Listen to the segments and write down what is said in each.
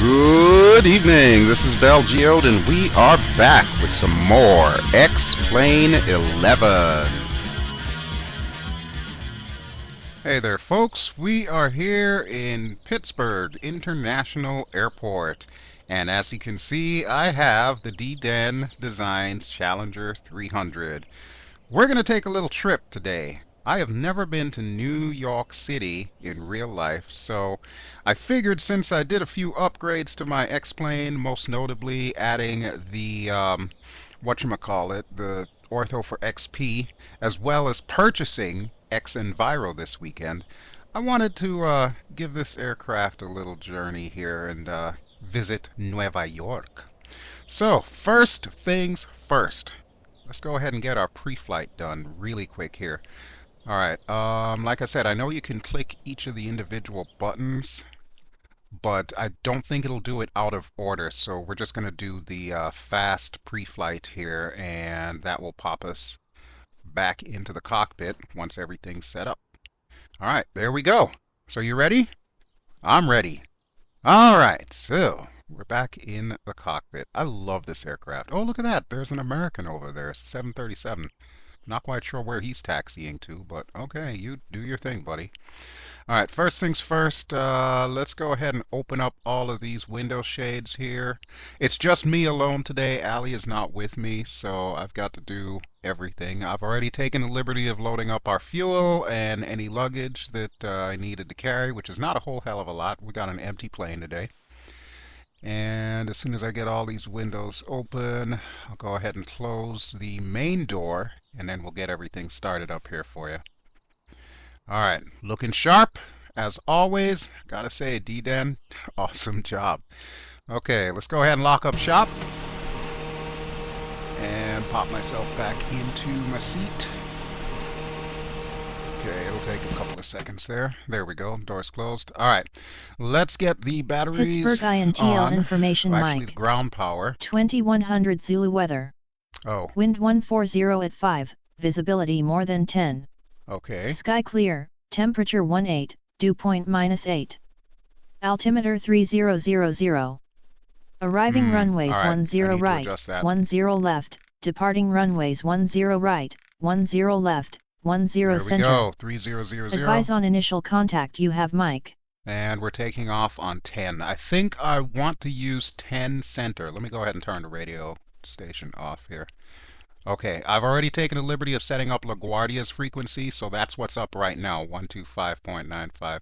Good evening, this is BelGeode and we are back with some more X-Plane 11. Hey there folks, we are here in Pittsburgh International Airport, and as you can see I have the DDenn Designs Challenger 300. We're going to take a little trip today. I have never been to New York City in real life, so I figured since I did a few upgrades to my X-Plane, most notably adding the, whatchamacallit, the Ortho for XP, as well as purchasing X-Enviro this weekend, I wanted to give this aircraft a little journey here and visit Nueva York. So, first things first. Let's go ahead and get our pre-flight done really quick here. Alright, like I said, I know you can click each of the individual buttons, but I don't think it'll do it out of order, so we're just going to do the fast pre-flight here, and that will pop us back into the cockpit once everything's set up. Alright, there we go. So you ready? I'm ready. Alright, so we're back in the cockpit. I love this aircraft. Oh, look at that. There's an American over there. It's a 737. Not quite sure where he's taxiing to, but okay, you do your thing, buddy. Alright, first things first, let's go ahead and open up all of these window shades here. It's just me alone today. Allie is not with me, so I've got to do everything. I've already taken the liberty of loading up our fuel and any luggage that I needed to carry, which is not a whole hell of a lot. We got an empty plane today. And as soon as I get all these windows open, I'll go ahead and close the main door, and then we'll get everything started up here for you. Alright, looking sharp, as always. Gotta say, DDenn, awesome job. Okay, let's go ahead and lock up shop. And pop myself back into my seat. Okay, it'll take a couple of seconds there. There we go. Door's closed. All right, let's get the batteries Pittsburgh INTL on. information Actually, mic. ground power. 2100 Zulu weather. Oh. Wind 140 at 5. Visibility more than 10. Okay. Sky clear. Temperature 18. Dew point -8. Altimeter 3000. Arriving runways right. 10 right, 10 left. Departing runways 10 right, 10 left. 10 there center. we go, 3000. Advise on initial contact. You have mic. And we're taking off on 10. I think I want to use 10 center. Let me go ahead and turn the radio station off here. Okay, I've already taken the liberty of setting up LaGuardia's frequency, so that's what's up right now, 125.95.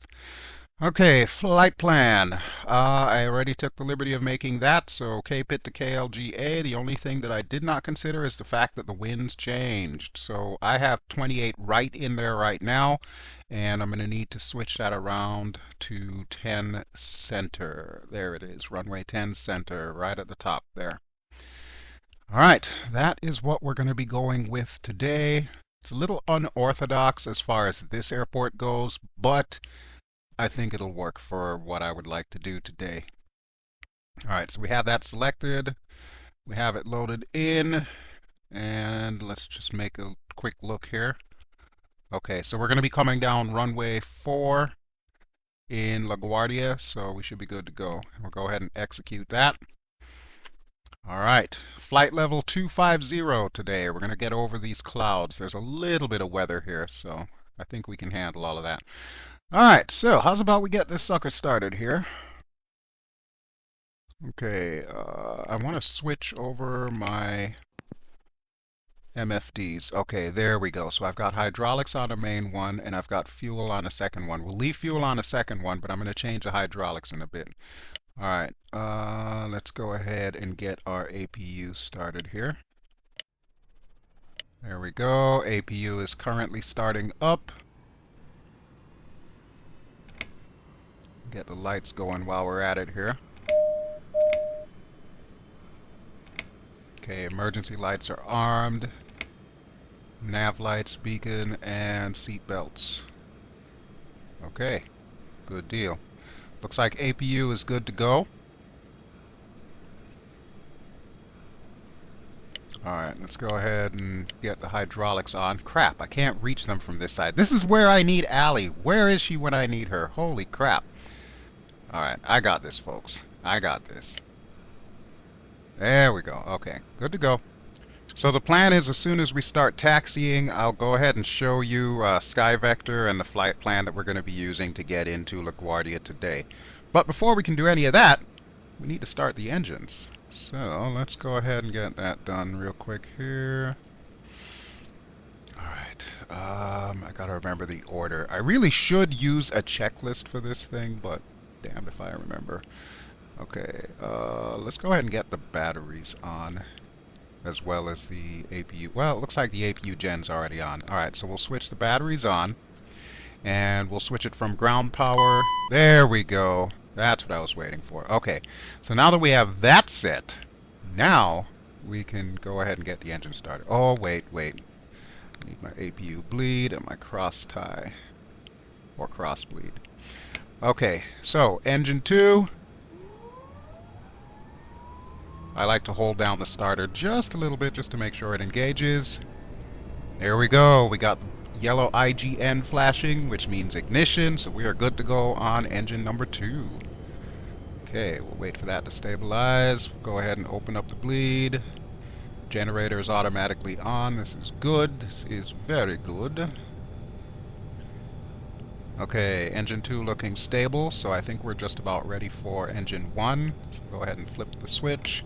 Okay, flight plan. I already took the liberty of making that, so KPIT to KLGA. The only thing that I did not consider is the fact that the winds changed. So I have 28 right in there right now, and I'm going to need to switch that around to 10 center. There it is, runway 10 center, right at the top there. All right, that is what we're going to be going with today. It's a little unorthodox as far as this airport goes, but I think it'll work for what I would like to do today. Alright, so we have that selected. We have it loaded in. And let's just make a quick look here. Okay, so we're going to be coming down runway 4 in LaGuardia, so we should be good to go. We'll go ahead and execute that. Alright, flight level 250 today. We're going to get over these clouds. There's a little bit of weather here, so I think we can handle all of that. Alright, so how's about we get this sucker started here? Okay, I want to switch over my MFDs. Okay, there we go. So I've got hydraulics on the main one, and I've got fuel on the second one. We'll leave fuel on the second one, but I'm going to change the hydraulics in a bit. Alright, let's go ahead and get our APU started here. There we go. APU is currently starting up. Get the lights going while we're at it here. Okay, emergency lights are armed. Nav lights, beacon, and seat belts. Okay, good deal. Looks like APU is good to go. Alright, let's go ahead and get the hydraulics on. Crap, I can't reach them from this side. This is where I need Allie. Where is she when I need her? Holy crap. Alright, I got this, folks. I got this. There we go. Okay, good to go. So the plan is as soon as we start taxiing, I'll go ahead and show you Sky Vector and the flight plan that we're going to be using to get into LaGuardia today. But before we can do any of that, we need to start the engines. So let's go ahead and get that done real quick here. Alright, I gotta remember the order. I really should use a checklist for this thing, but damned if I remember. Okay, let's go ahead and get the batteries on, as well as the APU. Well, it looks like the APU gen's already on. Alright, so we'll switch the batteries on, and we'll switch it from ground power. There we go. That's what I was waiting for. Okay, so now that we have that set, now we can go ahead and get the engine started. Oh, wait. I need my APU bleed and my cross tie. Or cross bleed. Okay, so engine 2. I like to hold down the starter just a little bit just to make sure it engages. There we go. We got yellow IGN flashing, which means ignition, so we are good to go on engine number 2. Okay, we'll wait for that to stabilize. Go ahead and open up the bleed. Generator is automatically on. This is good. This is very good. Okay, engine 2 looking stable, so I think we're just about ready for engine 1. So go ahead and flip the switch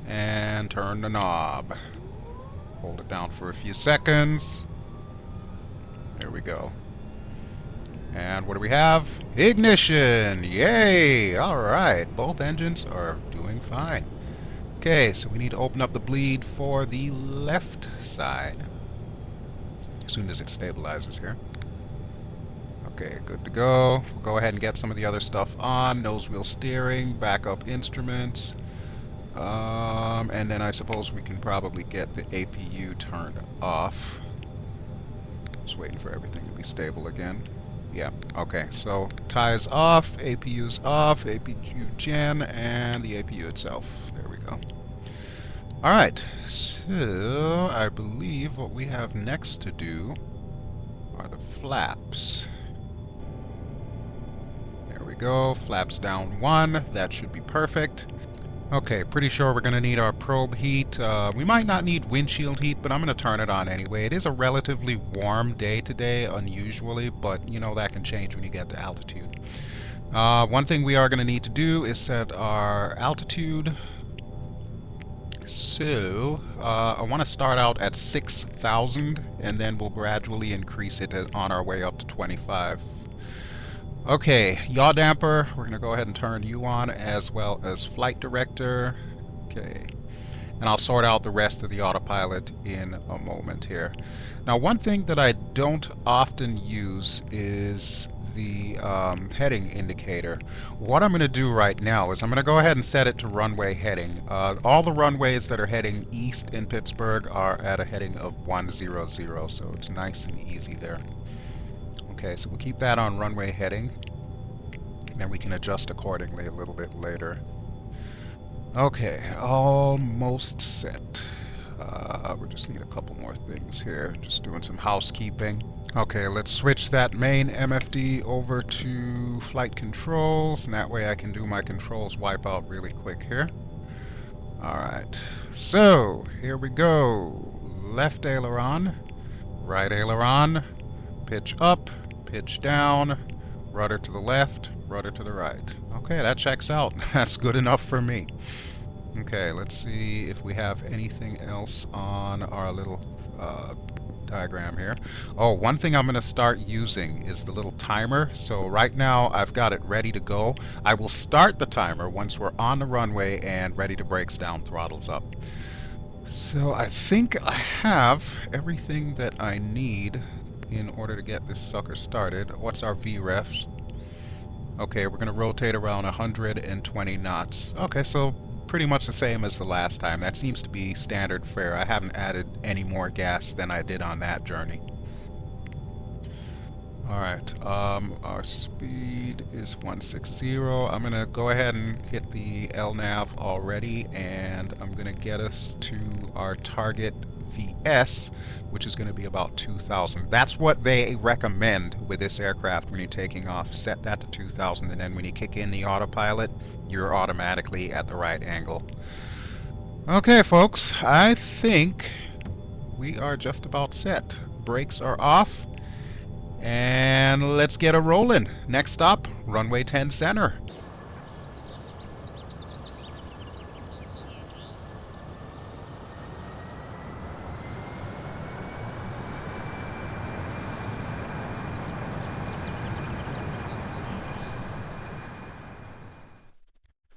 and turn the knob. Hold it down for a few seconds. There we go. And what do we have? Ignition! Yay! Alright, both engines are doing fine. Okay, so we need to open up the bleed for the left side as soon as it stabilizes here. Okay, good to go. We'll go ahead and get some of the other stuff on. Nose wheel steering, backup instruments. And then I suppose we can probably get the APU turned off. Just waiting for everything to be stable again. Yeah, okay, so ties off, APU's off, APU gen, and the APU itself. There we go. Alright, so I believe what we have next to do are the flaps. There we go, flaps down 1, that should be perfect. Okay, pretty sure we're going to need our probe heat. We might not need windshield heat, but I'm going to turn it on anyway. It is a relatively warm day today, unusually, but you know that can change when you get to altitude. One thing we are going to need to do is set our altitude. So, I want to start out at 6,000, and then we'll gradually increase it on our way up to 25. Okay, yaw damper, we're going to go ahead and turn you on, as well as flight director. Okay, and I'll sort out the rest of the autopilot in a moment here. Now, one thing that I don't often use is the heading indicator. What I'm going to do right now is I'm going to go ahead and set it to runway heading. All the runways that are heading east in Pittsburgh are at a heading of 100, so it's nice and easy there. Okay, so we'll keep that on runway heading, and we can adjust accordingly a little bit later. Okay, almost set. We just need a couple more things here. Just doing some housekeeping. Okay, let's switch that main MFD over to flight controls, and that way I can do my controls wipeout really quick here. Alright, so here we go. Left aileron, right aileron, pitch up, pitch down, rudder to the left, rudder to the right. Okay, that checks out. That's good enough for me. Okay, let's see if we have anything else on our little diagram here. Oh, one thing I'm going to start using is the little timer. So right now I've got it ready to go. I will start the timer once we're on the runway and ready to brakes down, throttles up. So I think I have everything that I need in order to get this sucker started. What's our VREFs? Okay, we're going to rotate around 120 knots. Okay, so pretty much the same as the last time. That seems to be standard fare. I haven't added any more gas than I did on that journey. Alright, our speed is 160. I'm going to go ahead and hit the LNAV already, and I'm going to get us to our target VS, which is going to be about 2,000. That's what they recommend with this aircraft when you're taking off. Set that to 2,000, and then when you kick in the autopilot, you're automatically at the right angle. Okay, folks, I think we are just about set. Brakes are off, and let's get a rolling. Next stop, runway 10 center.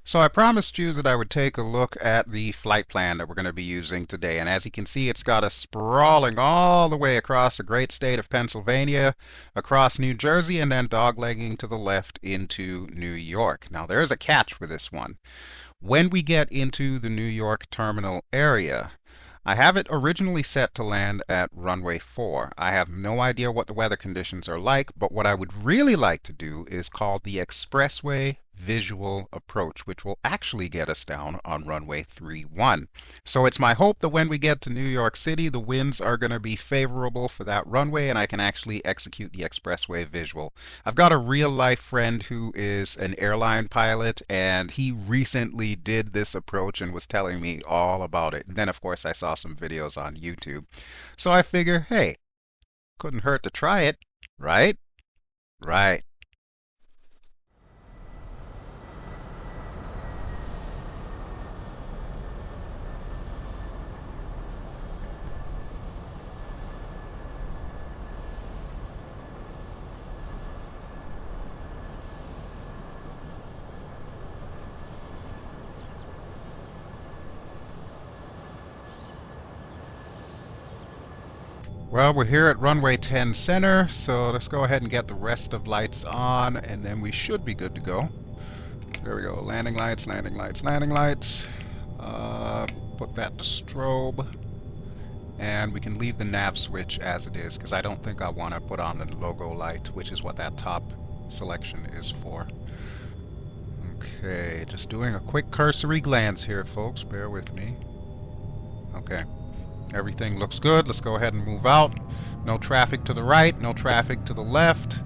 So I promised you that I would take a look at the flight plan that we're going to be using today. And as you can see, it's got us sprawling all the way across the great state of Pennsylvania, across New Jersey, and then doglegging to the left into New York. Now there's a catch with this one. When we get into the New York terminal area, I have it originally set to land at runway 4. I have no idea what the weather conditions are like, but what I would really like to do is called the Expressway Visual approach, which will actually get us down on runway 31. So it's my hope that when we get to New York City, the winds are going to be favorable for that runway and I can actually execute the Expressway Visual. I've got a real life friend who is an airline pilot, and he recently did this approach and was telling me all about it. And then of course I saw some videos on YouTube. So I figure, hey, couldn't hurt to try it, right? Right. Well, we're here at runway 10 center, so let's go ahead and get the rest of lights on, and then we should be good to go. There we go. Landing lights, landing lights, landing lights. Put that to strobe. And we can leave the nav switch as it is, because I don't think I want to put on the logo light, which is what that top selection is for. Okay, just doing a quick cursory glance here, folks. Bear with me. Okay. Everything looks good. Let's go ahead and move out. No traffic to the right, no traffic to the left.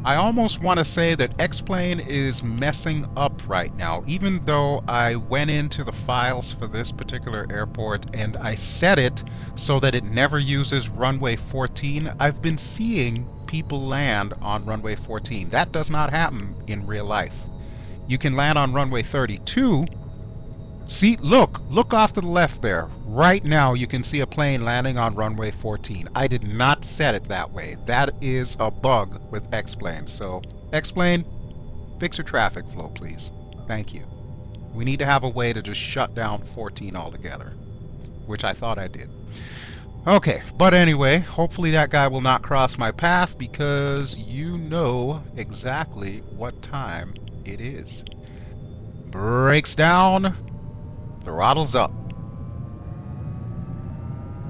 I almost want to say that X-Plane is messing up right now, even though I went into the files for this particular airport and I set it so that it never uses runway 14. I've been seeing people land on runway 14. That does not happen in real life. You can land on runway 32. See, look off to the left there. Right now you can see a plane landing on runway 14. I did not set it that way. That is a bug with X-Plane. So, X-Plane, fix your traffic flow, please. Thank you. We need to have a way to just shut down 14 altogether, which I thought I did. Okay, but anyway, hopefully that guy will not cross my path, because you know exactly what time it is. Brakes down. Throttle's up.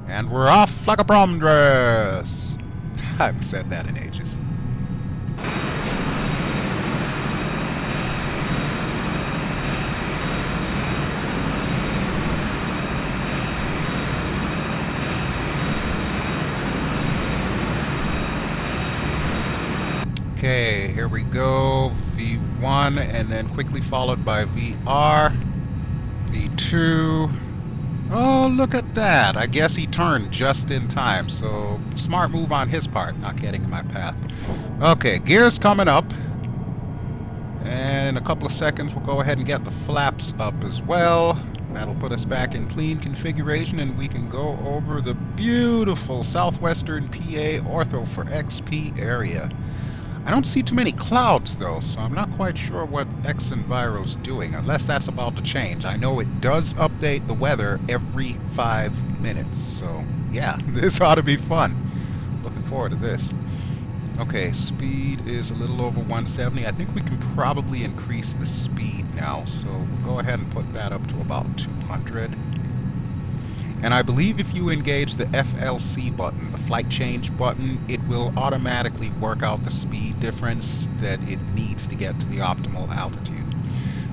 And we're off like a prom dress. I haven't said that in ages. Okay, here we go. V1 and then quickly followed by VR. V2. Oh, look at that. I guess he turned just in time. So, smart move on his part, not getting in my path. Okay, gears coming up. And in a couple of seconds, we'll go ahead and get the flaps up as well. That'll put us back in clean configuration, and we can go over the beautiful southwestern PA ortho for XP area. I don't see too many clouds though, so I'm not quite sure what X-Enviro's doing, unless that's about to change. I know it does update the weather every 5 minutes, so yeah, this ought to be fun. Looking forward to this. Okay, speed is a little over 170. I think we can probably increase the speed now, so we'll go ahead and put that up to about 200. And I believe if you engage the FLC button, the flight change button, it will automatically work out the speed difference that it needs to get to the optimal altitude.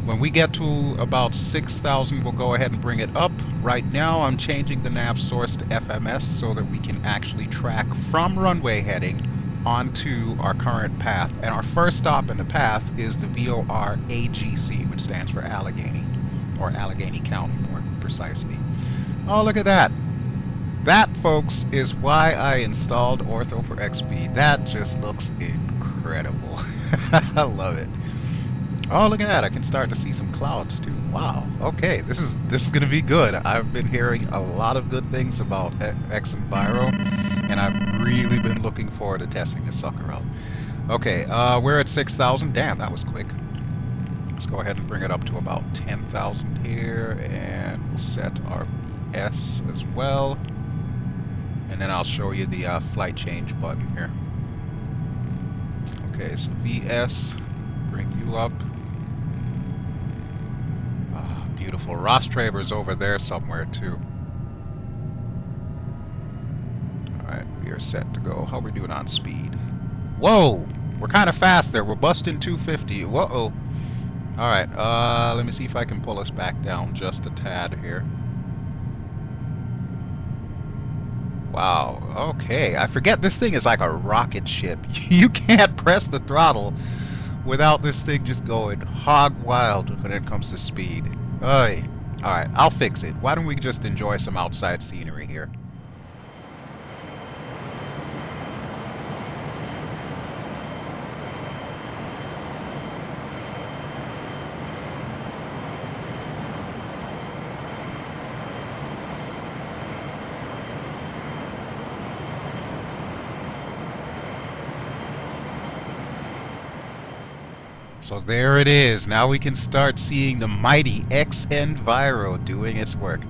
When we get to about 6,000, we'll go ahead and bring it up. Right now, I'm changing the nav source to FMS so that we can actually track from runway heading onto our current path. And our first stop in the path is the VOR AGC, which stands for Allegheny, or Allegheny County more precisely. Oh, look at that. That, folks, is why I installed Ortho for XP. That just looks incredible. I love it. Oh, look at that. I can start to see some clouds too. Wow. Okay, this is going to be good. I've been hearing a lot of good things about X-Enviro, and I've really been looking forward to testing this sucker out. Okay, we're at 6,000. Damn, that was quick. Let's go ahead and bring it up to about 10,000 here, and we'll set our VS as well. And then I'll show you the flight change button here. Okay, so VS, bring you up. Beautiful. Rostraver's over there somewhere too. Alright, we are set to go. How are we doing on speed? Whoa! We're kind of fast there. We're busting 250. Whoa! Alright, let me see if I can pull us back down just a tad here. Wow, okay. I forget this thing is like a rocket ship. You can't press the throttle without this thing just going hog wild when it comes to speed. Oy. Alright, I'll fix it. Why don't we just enjoy some outside scenery here? So there it is. Now we can start seeing the mighty X-Enviro doing its work.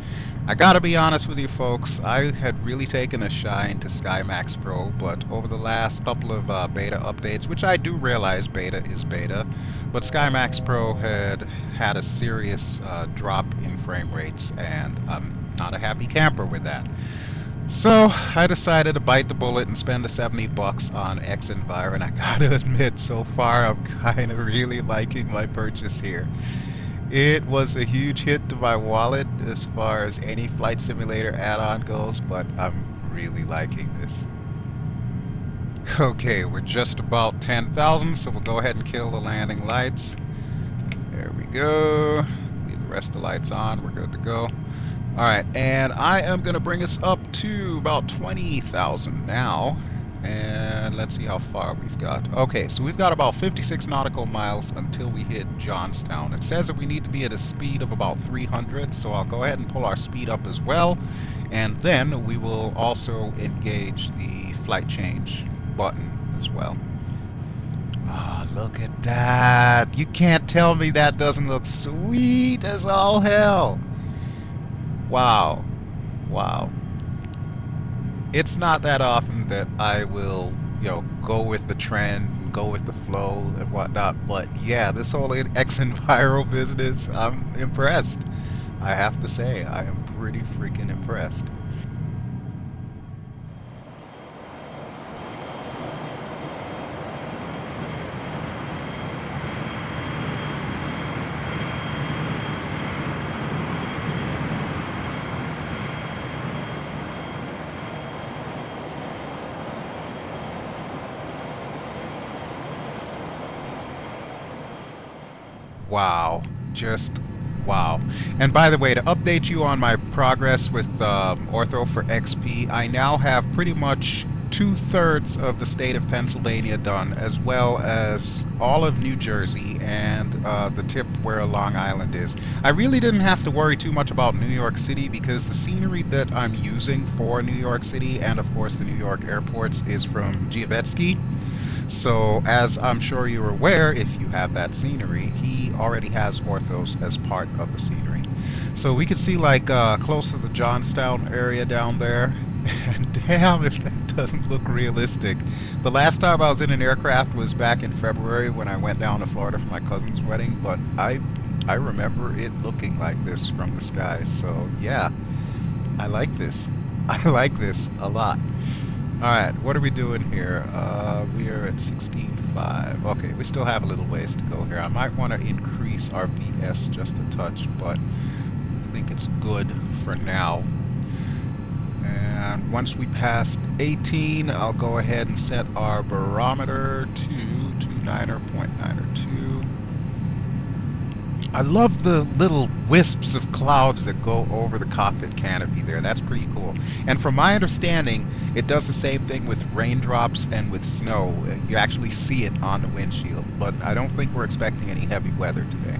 I gotta be honest with you folks, I had really taken a shine to SkyMax Pro, but over the last couple of beta updates, which I do realize beta is beta, but SkyMax Pro had a serious drop in frame rates, and I'm not a happy camper with that. So I decided to bite the bullet and spend the 70 bucks on X-Enviro, and I gotta admit, so far I'm kind of really liking my purchase here. It was a huge hit to my wallet as far as any flight simulator add-on goes, but I'm really liking this. Okay, we're just about 10,000, so we'll go ahead and kill the landing lights. There we go. Leave the rest of the lights on. We're good to go. Alright, and I am going to bring us up to about 20,000 now. And let's see how far we've got. Okay, so we've got about 56 nautical miles until we hit Johnstown. It says that we need to be at a speed of about 300, so I'll go ahead and pull our speed up as well. And then we will also engage the flight change button as well. Ah, oh, look at that. You can't tell me that doesn't look sweet as all hell. Wow. Wow. It's not that often that I will, go with the trend and go with the flow and whatnot, but yeah, this whole X-Enviro business, I'm impressed. I have to say, I am pretty freaking impressed. Wow, just wow. And by the way, to update you on my progress with Ortho for XP, I now have pretty much 2/3 of the state of Pennsylvania done, as well as all of New Jersey and the tip where Long Island is. I really didn't have to worry too much about New York City because the scenery that I'm using for New York City and of course the New York airports is from Geode. So, as I'm sure you're aware, if you have that scenery, he already has orthos as part of the scenery. So we could see like close to the Johnstown area down there, and damn if that doesn't look realistic. The last time I was in an aircraft was back in February when I went down to Florida for my cousin's wedding, but I remember it looking like this from the sky. So yeah, I like this. I like this a lot. Alright, what are we doing here? We are at 16.5. Okay, we still have a little ways to go here. I might want to increase our VS just a touch, but I think it's good for now. And once we pass 18, I'll go ahead and set our barometer to 29.902. I love the little wisps of clouds that go over the cockpit canopy there. That's pretty cool. And from my understanding, it does the same thing with raindrops and with snow. You actually see it on the windshield, but I don't think we're expecting any heavy weather today.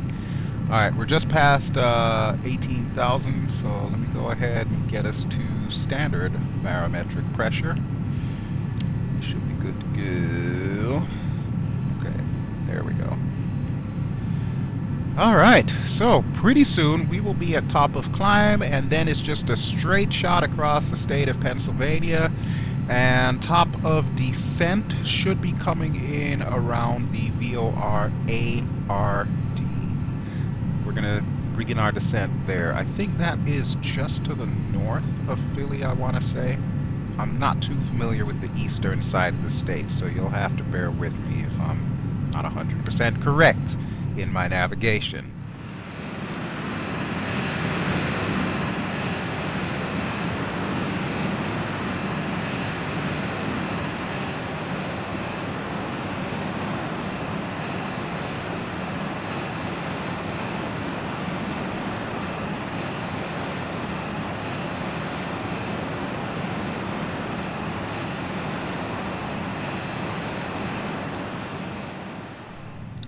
Alright, we're just past 18,000, so let me go ahead and get us to standard barometric pressure. We should be good to go. Okay, there we go. Alright, so pretty soon we will be at top of climb, and then it's just a straight shot across the state of Pennsylvania, and top of descent should be coming in around the VOR ARD. We're going to begin our descent there. I think that is just to the north of Philly, I want to say. I'm not too familiar with the eastern side of the state, so you'll have to bear with me if I'm not 100% correct in my navigation.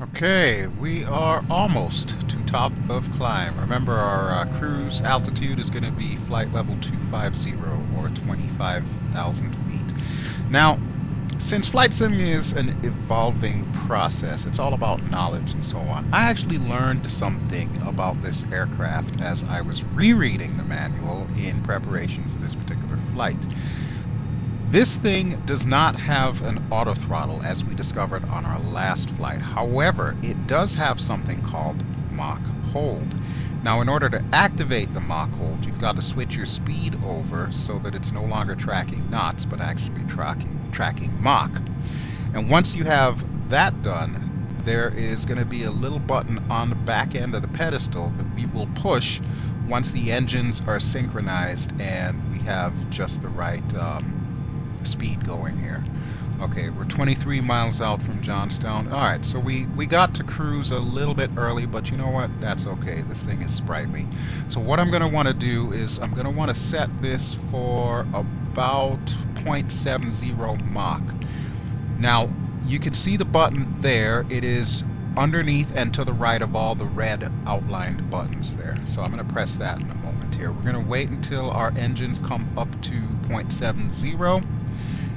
Okay, we are almost to top of climb. Remember, our cruise altitude is going to be flight level 250, or 25,000 feet. Now, since flight sim is an evolving process, it's all about knowledge and so on. I actually learned something about this aircraft as I was rereading the manual in preparation for this particular flight. This thing does not have an auto throttle as we discovered on our last flight. However, it does have something called Mach hold. Now, in order to activate the Mach hold, you've got to switch your speed over so that it's no longer tracking knots, but actually tracking Mach. And once you have that done, there is going to be a little button on the back end of the pedestal that we will push once the engines are synchronized and we have just the right speed going here. Okay, we're 23 miles out from Johnstown. Alright, so we got to cruise a little bit early, but you know what? That's okay. This thing is sprightly. So what I'm going to want to do is I'm going to want to set this for about 0.70 Mach. Now, you can see the button there. It is underneath and to the right of all the red outlined buttons there. So I'm going to press that in a moment here. We're going to wait until our engines come up to 0.70.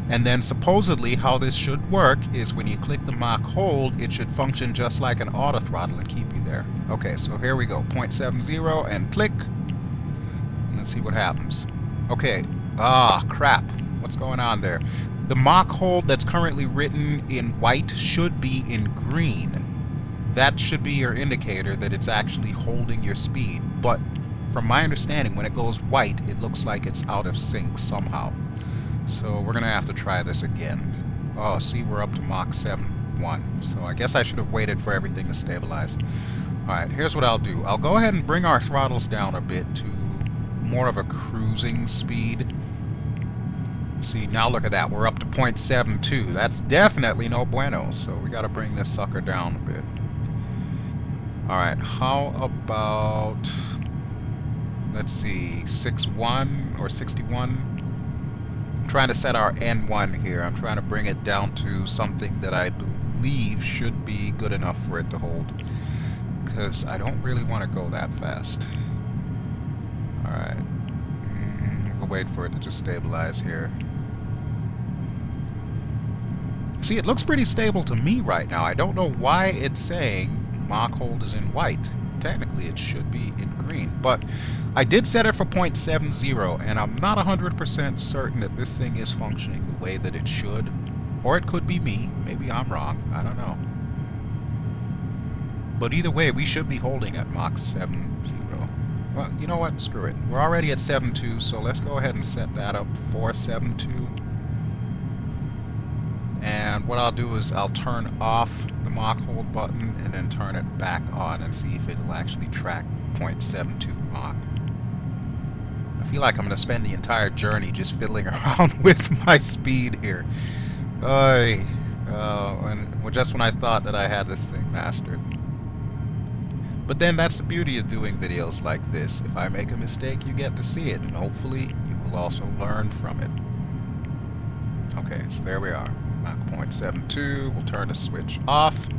And then supposedly how this should work is when you click the Mach hold, it should function just like an auto throttle and keep you there. Okay, so here we go. 0.70 and click. Let's see what happens. Okay. Ah, crap. What's going on there? The Mach hold that's currently written in white should be in green. That should be your indicator that it's actually holding your speed. But from my understanding, when it goes white, it looks like it's out of sync somehow. So we're going to have to try this again. Oh, see, we're up to Mach 7.1. So I guess I should have waited for everything to stabilize. Alright, here's what I'll do. I'll go ahead and bring our throttles down a bit to more of a cruising speed. See, now look at that. We're up to 0.72. That's definitely no bueno. So we got to bring this sucker down a bit. Alright, how about, let's see, 61 or 61? I'm trying to set our N1 here. I'm trying to bring it down to something that I believe should be good enough for it to hold, because I don't really want to go that fast. Alright. We'll wait for it to just stabilize here. See, it looks pretty stable to me right now. I don't know why it's saying Mach hold is in white. Technically, it should be in green, but I did set it for 0.70, and I'm not 100% certain that this thing is functioning the way that it should. Or it could be me. Maybe I'm wrong. I don't know. But either way, we should be holding at Mach 70. Well, you know what? Screw it. We're already at 7.2, so let's go ahead and set that up for 7.2. And what I'll do is I'll turn off the Mach hold button and then turn it back on and see if it'll actually track 0.72 Mach. I feel like I'm going to spend the entire journey just fiddling around with my speed here. Just when I thought that I had this thing mastered. But then that's the beauty of doing videos like this. If I make a mistake, you get to see it, and hopefully you will also learn from it. Okay, so there we are. Mach 0.72. We'll turn the switch off.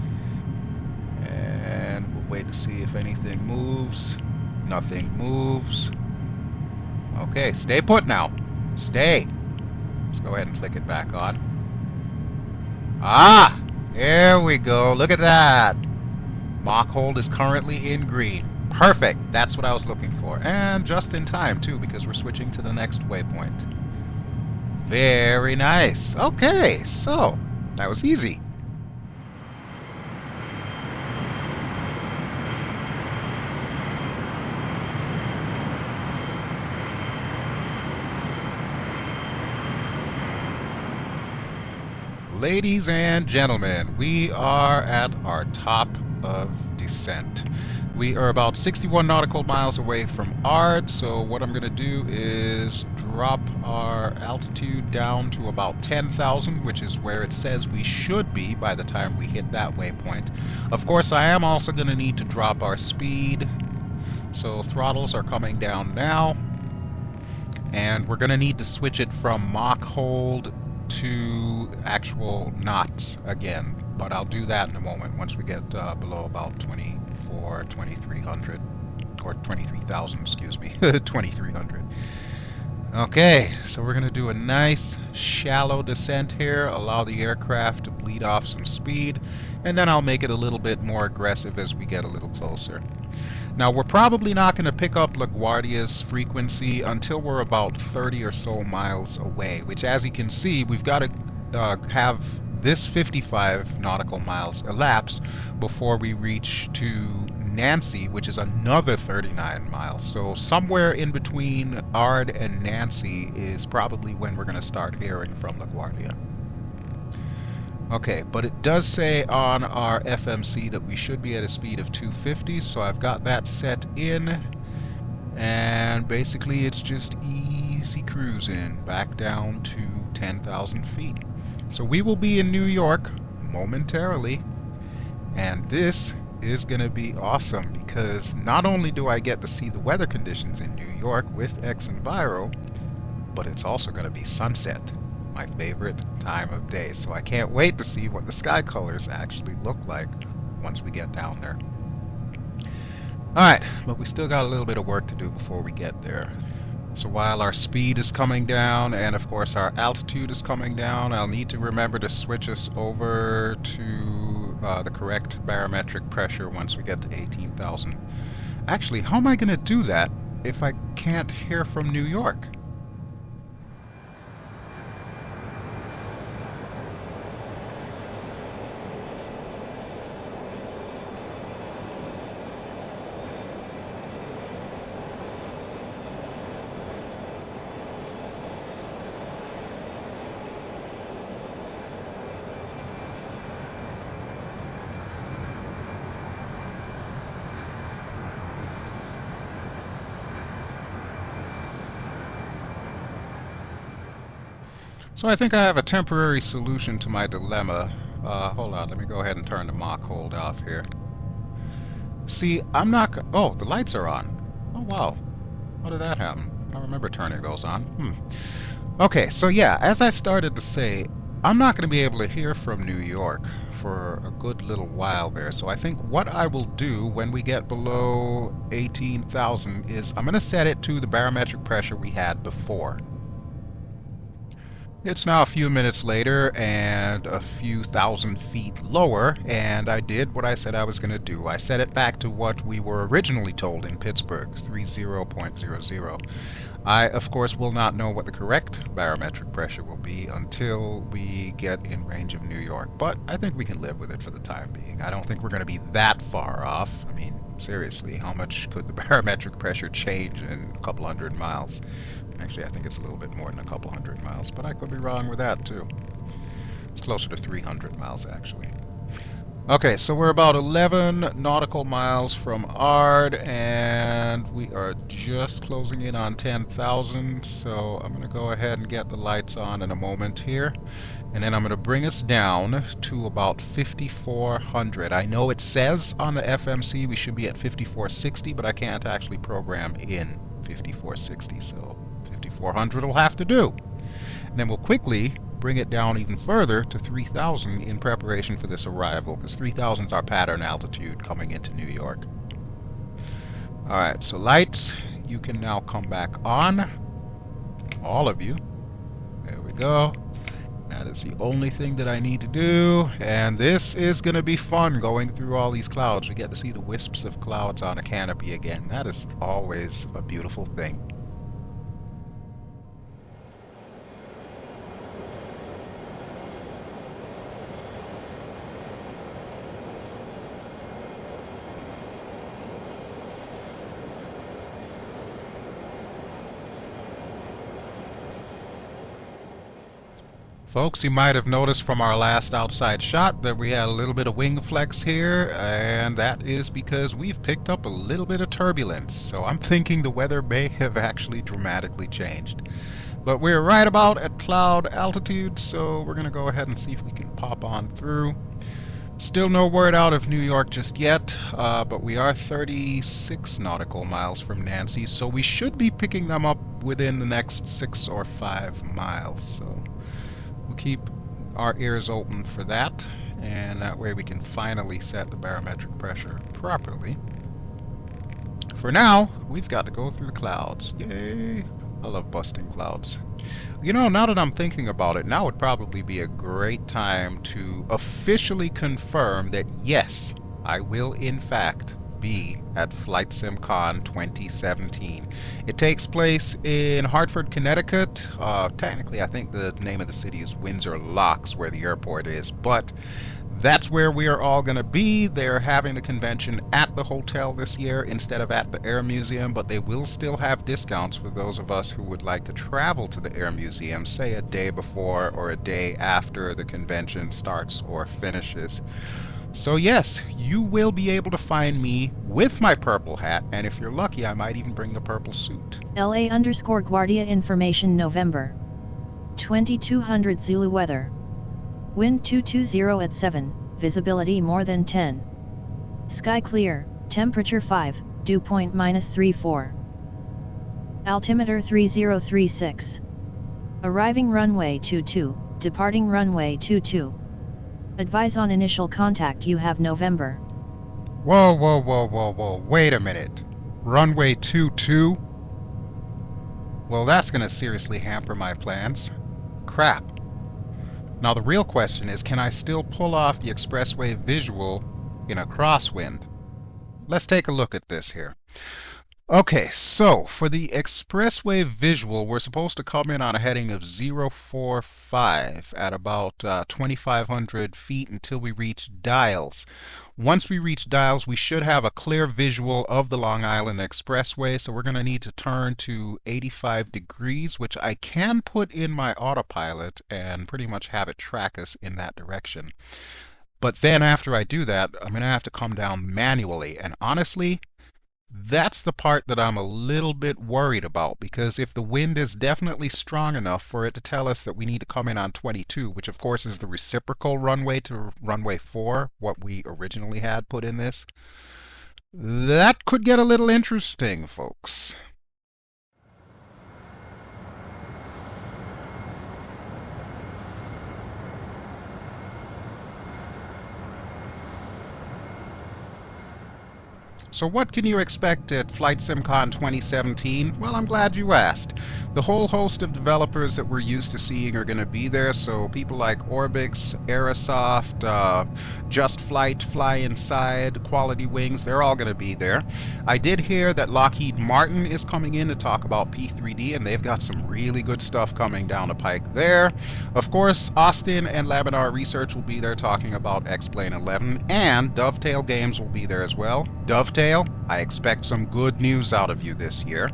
And we'll wait to see if anything moves. Nothing moves. Okay, stay put now. Stay. Let's go ahead and click it back on. Ah! There we go. Look at that. Mach hold is currently in green. Perfect. That's what I was looking for. And just in time, too, because we're switching to the next waypoint. Very nice. Okay, so that was easy. Ladies and gentlemen, we are at our top of descent. We are about 61 nautical miles away from Ard, so what I'm going to do is drop our altitude down to about 10,000, which is where it says we should be by the time we hit that waypoint. Of course, I am also going to need to drop our speed, so throttles are coming down now, and we're going to need to switch it from Mach hold to actual knots again, but I'll do that in a moment once we get below about 2300 or 23,000, excuse me, 2300. Okay, so we're going to do a nice shallow descent here, allow the aircraft to bleed off some speed, and then I'll make it a little bit more aggressive as we get a little closer. Now, we're probably not going to pick up LaGuardia's frequency until we're about 30 or so miles away, which, as you can see, we've got to have this 55 nautical miles elapse before we reach to Nancy, which is another 39 miles. So somewhere in between Ard and Nancy is probably when we're going to start hearing from LaGuardia. Okay, but it does say on our FMC that we should be at a speed of 250, so I've got that set in, and basically it's just easy cruising back down to 10,000 feet. So we will be in New York momentarily, and this is going to be awesome because not only do I get to see the weather conditions in New York with X-Enviro, but it's also going to be sunset. My favorite time of day, so I can't wait to see what the sky colors actually look like once we get down there. Alright, but we still got a little bit of work to do before we get there. So while our speed is coming down and of course our altitude is coming down, I'll need to remember to switch us over to the correct barometric pressure once we get to 18,000. Actually, how am I going to do that if I can't hear from New York? So I think I have a temporary solution to my dilemma. Hold on, let me go ahead and turn the Mach hold off here. See, I'm not... Oh, the lights are on. Oh, wow. How did that happen? I don't remember turning those on. Okay, so yeah, as I started to say, I'm not going to be able to hear from New York for a good little while there. So I think what I will do when we get below 18,000 is I'm going to set it to the barometric pressure we had before. It's now a few minutes later and a few thousand feet lower, and I did what I said I was going to do. I set it back to what we were originally told in Pittsburgh, 30.00. I, of course, will not know what the correct barometric pressure will be until we get in range of New York, but I think we can live with it for the time being. I don't think we're going to be that far off. I mean, seriously, how much could the barometric pressure change in a couple hundred miles? Actually, I think it's a little bit more than a couple hundred miles, but I could be wrong with that too. It's closer to 300 miles, actually. Okay, so we're about 11 nautical miles from Ard, and we are just closing in on 10,000, so I'm going to go ahead and get the lights on in a moment here, and then I'm going to bring us down to about 5,400. I know it says on the FMC we should be at 5,460, but I can't actually program in 5,460, so 5,400 will have to do. And then we'll quickly bring it down even further to 3,000 in preparation for this arrival, because 3,000 is our pattern altitude coming into New York. Alright, so lights, you can now come back on. All of you. There we go. That is the only thing that I need to do, and this is going to be fun going through all these clouds. We get to see the wisps of clouds on a canopy again. That is always a beautiful thing. Folks, you might have noticed from our last outside shot that we had a little bit of wing flex here, and that is because we've picked up a little bit of turbulence. So I'm thinking the weather may have actually dramatically changed. But we're right about at cloud altitude, so we're going to go ahead and see if we can pop on through. Still no word out of New York just yet, but we are 36 nautical miles from Nancy, so we should be picking them up within the next 6 or 5 miles. So we'll keep our ears open for that, and that way we can finally set the barometric pressure properly. For now, we've got to go through the clouds. Yay! I love busting clouds. You know, now that I'm thinking about it, now would probably be a great time to officially confirm that yes, I will in fact be at FLIGHTSIMCON 2017. It takes place in Hartford, Connecticut. Technically, I think the name of the city is Windsor Locks, where the airport is, but that's where we are all going to be. They're having the convention at the hotel this year instead of at the Air Museum, but they will still have discounts for those of us who would like to travel to the Air Museum, say a day before or a day after the convention starts or finishes. So yes, you will be able to find me with my purple hat, and if you're lucky, I might even bring the purple suit. LA_Guardia information November 2200 Zulu weather. Wind 220 at 7, visibility more than 10. Sky clear, temperature 5, dew point -34. Altimeter 3036. Arriving runway 22, departing runway 22. Advise on initial contact you have November. Whoa, whoa, whoa, whoa, whoa, wait a minute. Runway 22? Well, that's going to seriously hamper my plans. Crap. Now the real question is, can I still pull off the Expressway Visual in a crosswind? Let's take a look at this here. Okay, so for the Expressway Visual, we're supposed to come in on a heading of 045 at about 2,500 feet until we reach Dials. Once we reach Dials, we should have a clear visual of the Long Island Expressway, so we're going to need to turn to 85 degrees, which I can put in my autopilot and pretty much have it track us in that direction. But then after I do that, I'm going to have to come down manually, and honestly, that's the part that I'm a little bit worried about, because if the wind is definitely strong enough for it to tell us that we need to come in on 22, which of course is the reciprocal runway to runway 4, what we originally had put in this, that could get a little interesting, folks. So what can you expect at FLIGHTSIMCON 2017? Well, I'm glad you asked. The whole host of developers that we're used to seeing are going to be there, so people like Orbix, Aerosoft, Just Flight, Fly Inside, Quality Wings, they're all going to be there. I did hear that Lockheed Martin is coming in to talk about P3D, and they've got some really good stuff coming down the pike there. Of course, Austin and Labrador Research will be there talking about X-Plane 11, and Dovetail Games will be there as well. Dovetail, I expect some good news out of you this year.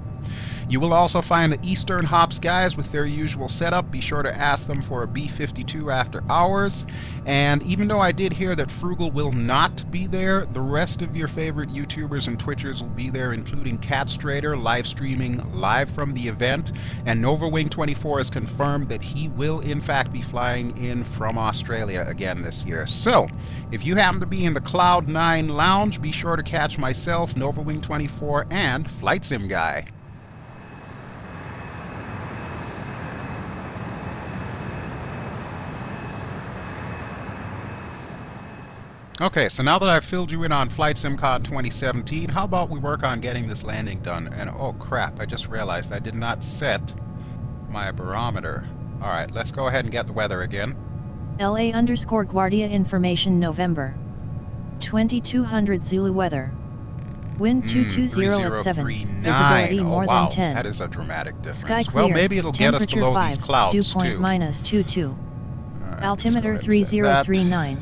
You will also find the Eastern Hops guys with their usual setup. Be sure to ask them for a B-52 after hours. And even though I did hear that Frugal will not be there, the rest of your favorite YouTubers and Twitchers will be there, including Catstrader, live streaming live from the event. And NovaWing24 has confirmed that he will in fact be flying in from Australia again this year. So, if you happen to be in the Cloud9 Lounge, be sure to catch myself, NovaWing24, and Flight Sim Guy. Okay, so now that I've filled you in on FLIGHTSIMCON 2017, how about we work on getting this landing done? And oh crap, I just realized I did not set my barometer. Alright, let's go ahead and get the weather again. LA_Guardia information November 2200 Zulu weather. Wind 220 at 7. Visibility more than 10. That is a dramatic difference. Sky clear. Well, maybe it'll get us below 5, these clouds dew point too. -22. Right, Altimeter 3039.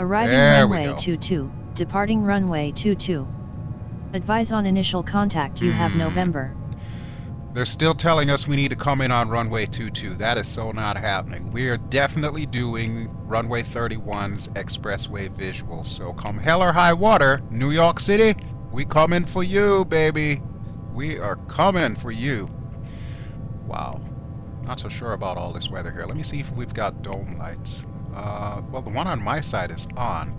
Arriving there runway 22, departing runway 22. Advise on initial contact. You have November. They're still telling us we need to come in on runway 22. That is so not happening. We are definitely doing runway 31's Expressway Visual. So come hell or high water, New York City, we coming for you, baby. We are coming for you. Wow. Not so sure about all this weather here. Let me see if we've got dome lights. Well, the one on my side is on.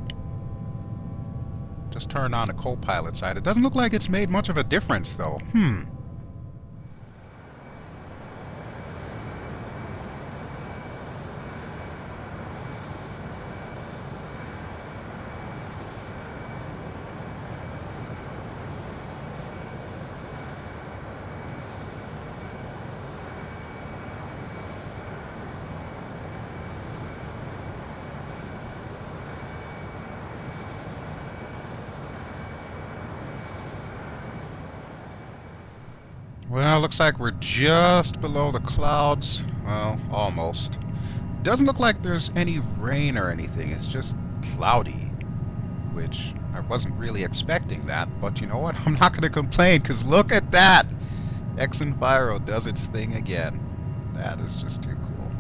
Just turned on the co-pilot side. It doesn't look like it's made much of a difference, though. Well, looks like we're just below the clouds. Well, almost. Doesn't look like there's any rain or anything. It's just cloudy, which I wasn't really expecting that. But you know what? I'm not going to complain, because look at that! X-Enviro does its thing again. That is just too cool.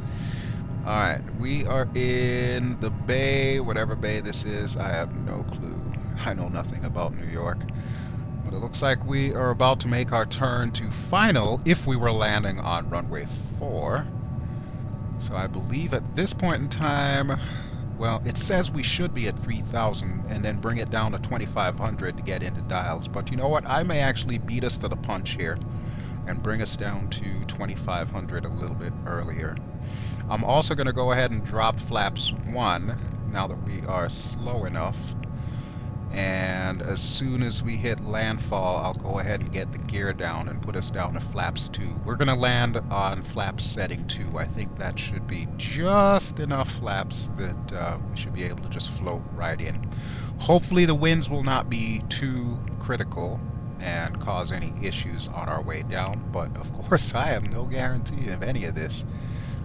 Alright, we are in the bay, whatever bay this is. I have no clue. I know nothing about New York. But it looks like we are about to make our turn to final if we were landing on runway 4. So I believe at this point in time, well, it says we should be at 3,000 and then bring it down to 2,500 to get into dials. But you know what? I may actually beat us to the punch here and bring us down to 2,500 a little bit earlier. I'm also going to go ahead and drop flaps 1 now that we are slow enough. And as soon as we hit landfall, I'll go ahead and get the gear down and put us down to flaps 2. We're going to land on flaps setting 2. I think that should be just enough flaps that we should be able to just float right in. Hopefully the winds will not be too critical and cause any issues on our way down, but of course I have no guarantee of any of this.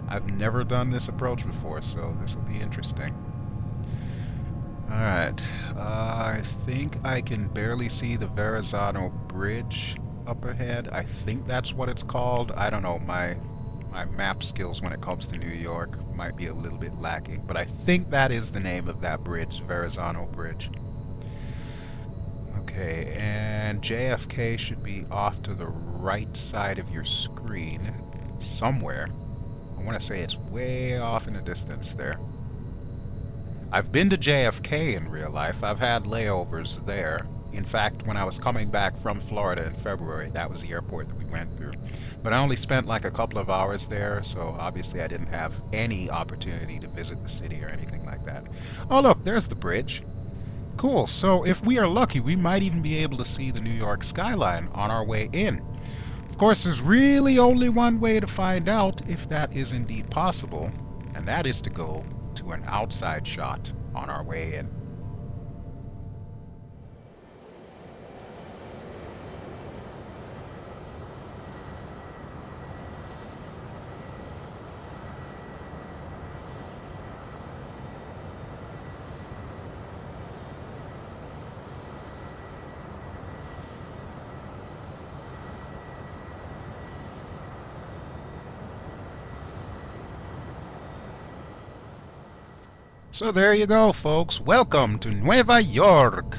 I've never done this approach before, so this will be interesting. Alright, I think I can barely see the Verrazano Bridge up ahead. I think that's what it's called. I don't know, my map skills when it comes to New York might be a little bit lacking, but I think that is the name of that bridge, Verrazano Bridge. Okay, and JFK should be off to the right side of your screen somewhere. I want to say it's way off in the distance there. I've been to JFK in real life. I've had layovers there. In fact, when I was coming back from Florida in February, that was the airport that we went through. But I only spent like a couple of hours there, so obviously I didn't have any opportunity to visit the city or anything like that. Oh look, there's the bridge. Cool, so if we are lucky, we might even be able to see the New York skyline on our way in. Of course, there's really only one way to find out if that is indeed possible, and that is to go to an outside shot on our way in. So there you go, folks. Welcome to Nueva York.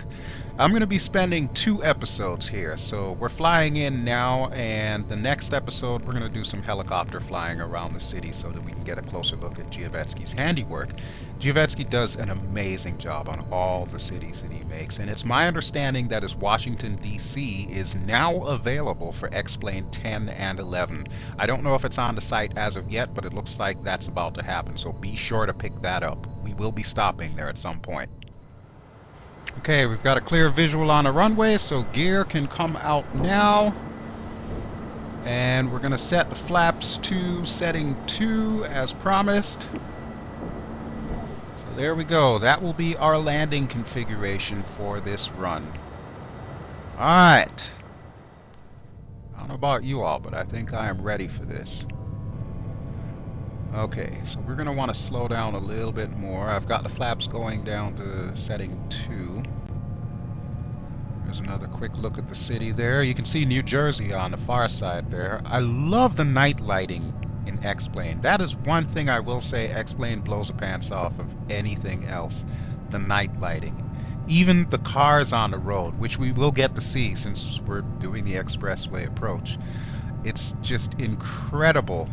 I'm going to be spending 2 episodes here. So we're flying in now, and the next episode we're going to do some helicopter flying around the city so that we can get a closer look at Giovetski's handiwork. Giovetski does an amazing job on all the cities that he makes, and it's my understanding that his Washington, D.C. is now available for X-Plane 10 and 11. I don't know if it's on the site as of yet, but it looks like that's about to happen, so be sure to pick that up. We will be stopping there at some point. Okay, we've got a clear visual on the runway, so gear can come out now. And we're going to set the flaps to setting 2 as promised. So there we go. That will be our landing configuration for this run. Alright. I don't know about you all, but I think I am ready for this. Okay, so we're going to want to slow down a little bit more. I've got the flaps going down to setting 2. There's another quick look at the city there. You can see New Jersey on the far side there. I love the night lighting in X-Plane. That is one thing I will say X-Plane blows the pants off of anything else. The night lighting. Even the cars on the road, which we will get to see since we're doing the expressway approach. It's just incredible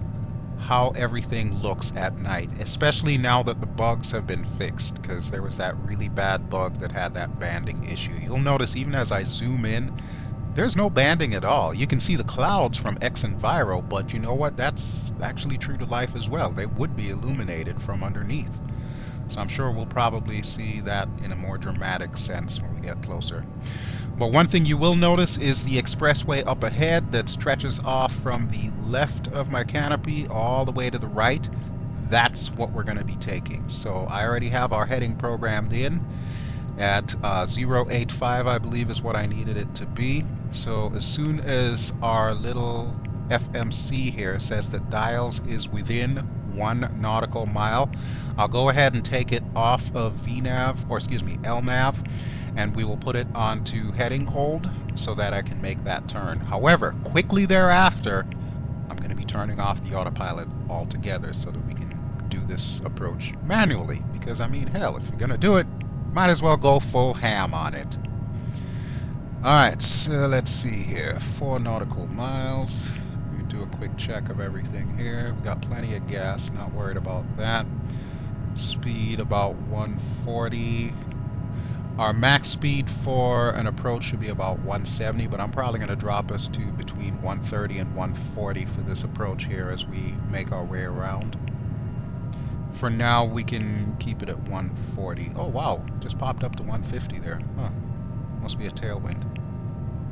how everything looks at night, especially now that the bugs have been fixed, because there was that really bad bug that had that banding issue. You'll notice even as I zoom in, there's no banding at all. You can see the clouds from X-Enviro, but you know what? That's actually true to life as well. They would be illuminated from underneath. So I'm sure we'll probably see that in a more dramatic sense when we get closer. But one thing you will notice is the expressway up ahead that stretches off from the left of my canopy all the way to the right. That's what we're going to be taking. So I already have our heading programmed in at 085, I believe is what I needed it to be. So as soon as our little FMC here says that dials is within 1 nautical mile, I'll go ahead and take it off of VNAV, or excuse me, LNAV, and we will put it onto heading hold so that I can make that turn. However, quickly thereafter, I'm going to be turning off the autopilot altogether so that we can do this approach manually. Because, I mean, hell, if you're going to do it, might as well go full ham on it. Alright, so let's see here. 4 nautical miles. Let me do a quick check of everything here. We've got plenty of gas, not worried about that. Speed about 140. Our max speed for an approach should be about 170, but I'm probably going to drop us to between 130 and 140 for this approach here as we make our way around. For now, we can keep it at 140. Oh, wow. Just popped up to 150 there. Huh. Must be a tailwind.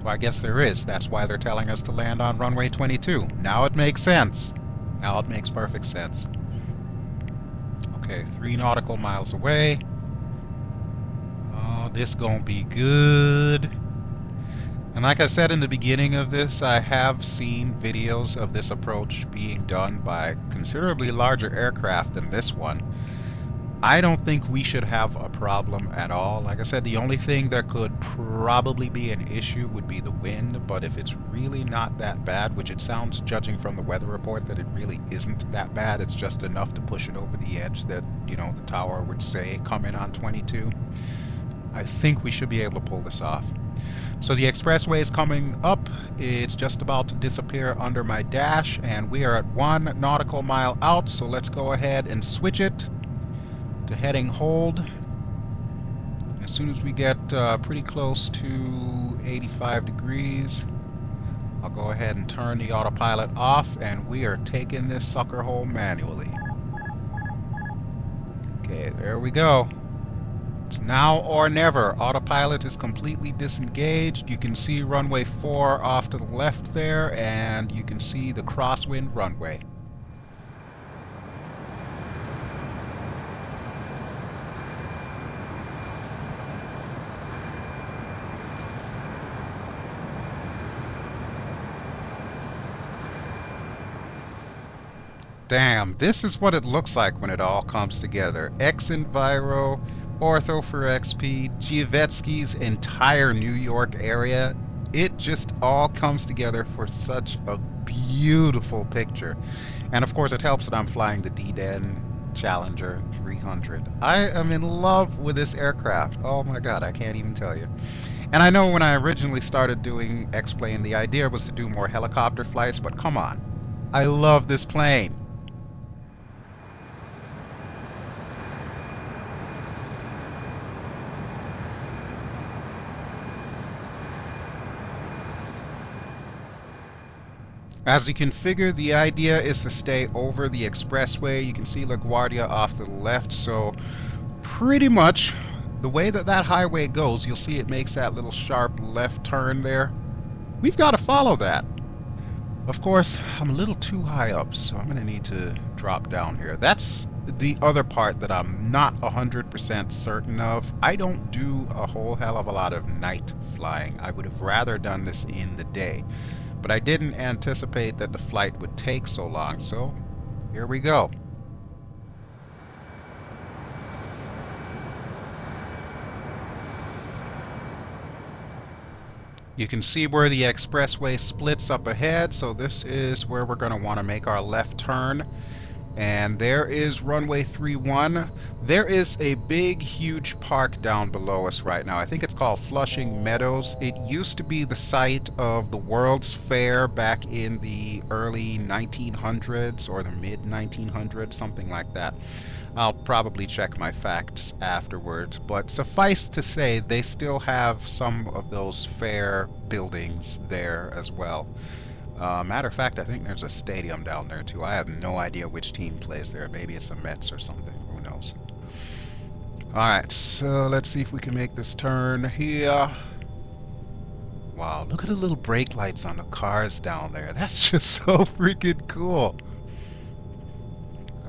Well, I guess there is. That's why they're telling us to land on runway 22. Now it makes sense. Now it makes perfect sense. Okay, 3 nautical miles away. This gonna be good. And like I said in the beginning of this, I have seen videos of this approach being done by considerably larger aircraft than this one. I don't think we should have a problem at all. Like I said, the only thing that could probably be an issue would be the wind, but if it's really not that bad, which it sounds, judging from the weather report, that it really isn't that bad, it's just enough to push it over the edge that, you know, the tower would say come in on 22. I think we should be able to pull this off. So the expressway is coming up. It's just about to disappear under my dash, and we are at 1 nautical mile out, so let's go ahead and switch it to heading hold. As soon as we get pretty close to 85 degrees, I'll go ahead and turn the autopilot off, and we are taking this sucker home manually. Okay, there we go. It's now or never. Autopilot is completely disengaged. You can see runway 4 off to the left there, and you can see the crosswind runway. Damn, this is what it looks like when it all comes together. X-Enviro, Ortho for XP, Giovetski's entire New York area. It just all comes together for such a beautiful picture. And of course it helps that I'm flying the DDenn Challenger 300. I am in love with this aircraft. Oh my god, I can't even tell you. And I know when I originally started doing X-Plane, the idea was to do more helicopter flights, but come on. I love this plane. As you can figure, the idea is to stay over the expressway. You can see LaGuardia off to the left, so pretty much the way that that highway goes, you'll see it makes that little sharp left turn there. We've got to follow that. Of course, I'm a little too high up, so I'm going to need to drop down here. That's the other part that I'm not 100% certain of. I don't do a whole hell of a lot of night flying. I would have rather done this in the day. But I didn't anticipate that the flight would take so long, so here we go. You can see where the expressway splits up ahead, so this is where we're going to want to make our left turn. And there is runway 31. There is a big, huge park down below us right now. I think it's called Flushing Meadows. It used to be the site of the World's Fair back in the early 1900s or the mid 1900s, something like that. I'll probably check my facts afterwards, but suffice to say, they still have some of those fair buildings there as well. Matter of fact, I think there's a stadium down there too. I have no idea which team plays there. Maybe it's the Mets or something. Who knows? Alright, so let's see if we can make this turn here. Wow, look at the little brake lights on the cars down there. That's just so freaking cool.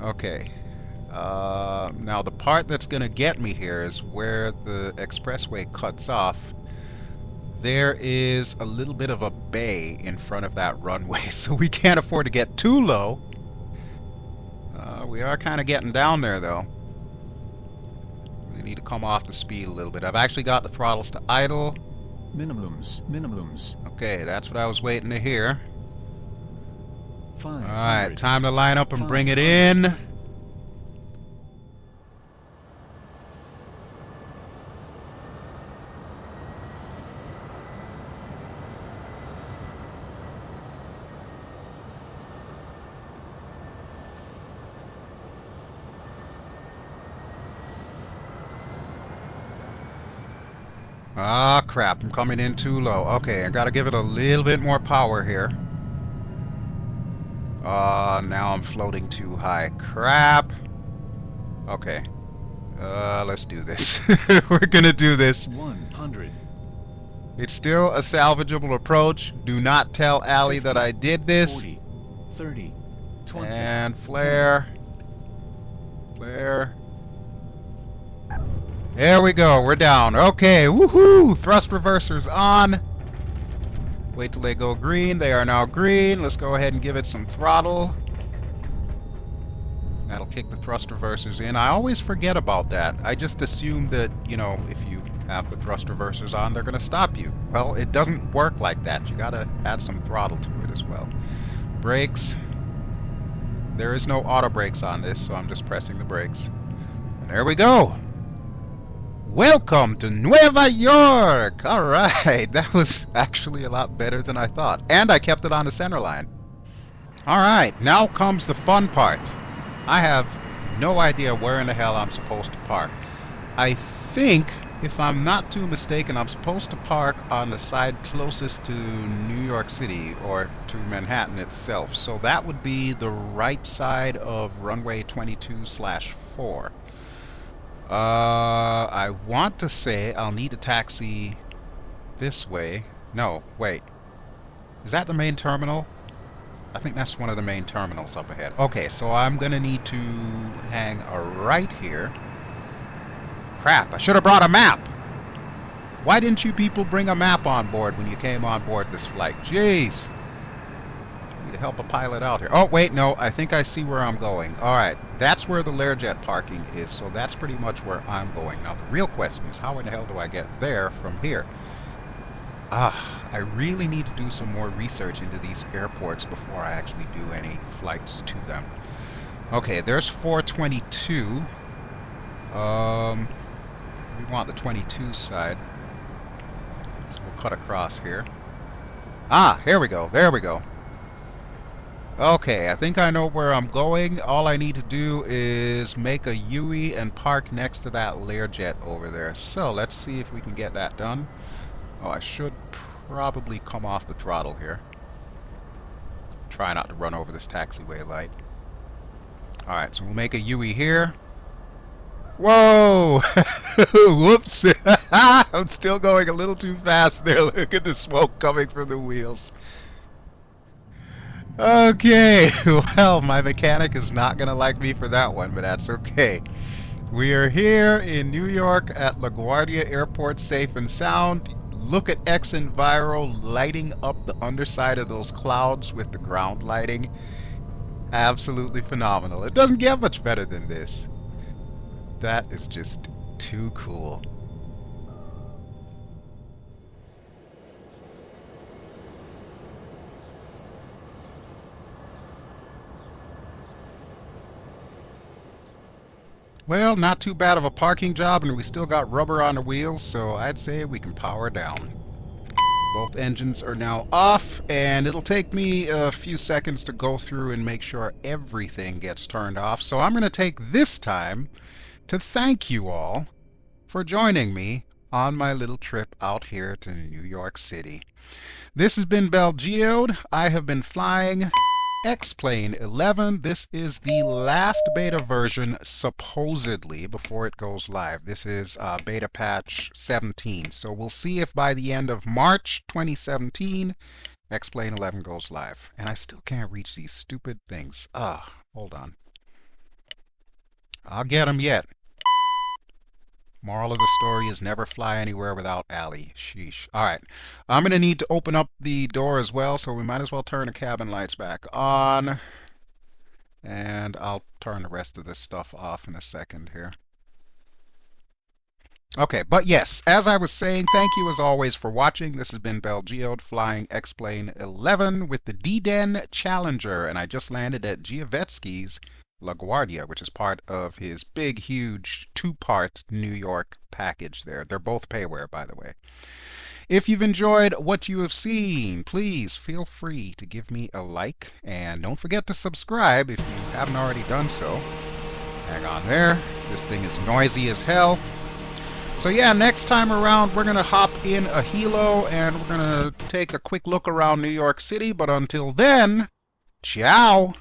Okay. Now the part that's going to get me here is where the expressway cuts off. There is a little bit of a bay in front of that runway, so we can't afford to get too low. We are kind of getting down there, though. We need to come off the speed a little bit. I've actually got the throttles to idle. Minimums. Okay, that's what I was waiting to hear. Fine. Alright, time to line up and bring it in. Ah, crap, I'm coming in too low. Okay, I gotta give it a little bit more power here. Now I'm floating too high. Crap. Okay. Let's do this. We're gonna do this. 100. It's still a salvageable approach. Do not tell Allie that I did this. 40, 30, 20. And flare. Flare. There we go, we're down. Okay, woohoo! Thrust reversers on. Wait till they go green. They are now green. Let's go ahead and give it some throttle. That'll kick the thrust reversers in. I always forget about that. I just assume that, you know, if you have the thrust reversers on, they're going to stop you. Well, it doesn't work like that. You got to add some throttle to it as well. Brakes. There is no auto brakes on this, so I'm just pressing the brakes. And there we go. Welcome to Nueva York! Alright, that was actually a lot better than I thought. And I kept it on the center line. Alright, now comes the fun part. I have no idea where in the hell I'm supposed to park. I think, if I'm not too mistaken, I'm supposed to park on the side closest to New York City, or to Manhattan itself. So that would be the right side of runway 22/4. I want to say I'll need a taxi this way. No, wait. Is that the main terminal? I think that's one of the main terminals up ahead. Okay, so I'm gonna need to hang a right here. Crap, I should have brought a map! Why didn't you people bring a map on board when you came on board this flight? Jeez! I need to help a pilot out here. Oh, wait, no, I think I see where I'm going. Alright, that's where the Learjet parking is, so that's pretty much where I'm going. Now, the real question is, how in the hell do I get there from here? I really need to do some more research into these airports before I actually do any flights to them. Okay, there's 422. We want the 22 side. So we'll cut across here. Ah, here we go. There we go. Okay, I think I know where I'm going. All I need to do is make a UE and park next to that Learjet over there. So let's see if we can get that done. Oh, I should probably come off the throttle here. Try not to run over this taxiway light. Alright, so we'll make a UE here. Whoa! Whoops! I'm still going a little too fast there. Look at the smoke coming from the wheels. Okay, well, my mechanic is not going to like me for that one, but that's okay. We are here in New York at LaGuardia Airport, safe and sound. Look at X-Enviro lighting up the underside of those clouds with the ground lighting. Absolutely phenomenal. It doesn't get much better than this. That is just too cool. Well, not too bad of a parking job, and we still got rubber on the wheels, so I'd say we can power down. Both engines are now off, and it'll take me a few seconds to go through and make sure everything gets turned off. So I'm going to take this time to thank you all for joining me on my little trip out here to New York City. This has been BelGeode. I have been flying X-Plane 11. This is the last beta version, supposedly, before it goes live. This is beta patch 17. So we'll see if by the end of March 2017, X-Plane 11 goes live. And I still can't reach these stupid things. Hold on. I'll get them yet. Moral of the story is never fly anywhere without Allie. Sheesh. Alright. I'm going to need to open up the door as well, so we might as well turn the cabin lights back on. And I'll turn the rest of this stuff off in a second here. Okay, but yes, as I was saying, thank you as always for watching. This has been BelGeode flying X-Plane 11 with the DDenn Challenger, and I just landed at Giovetsky's LaGuardia, which is part of his big, huge, two-part New York package there. They're both PAYWARE, by the way. If you've enjoyed what you have seen, please feel free to give me a like, and don't forget to subscribe if you haven't already done so. Hang on there. This thing is noisy as hell. So yeah, next time around, we're going to hop in a helo, and we're going to take a quick look around New York City, but until then, ciao!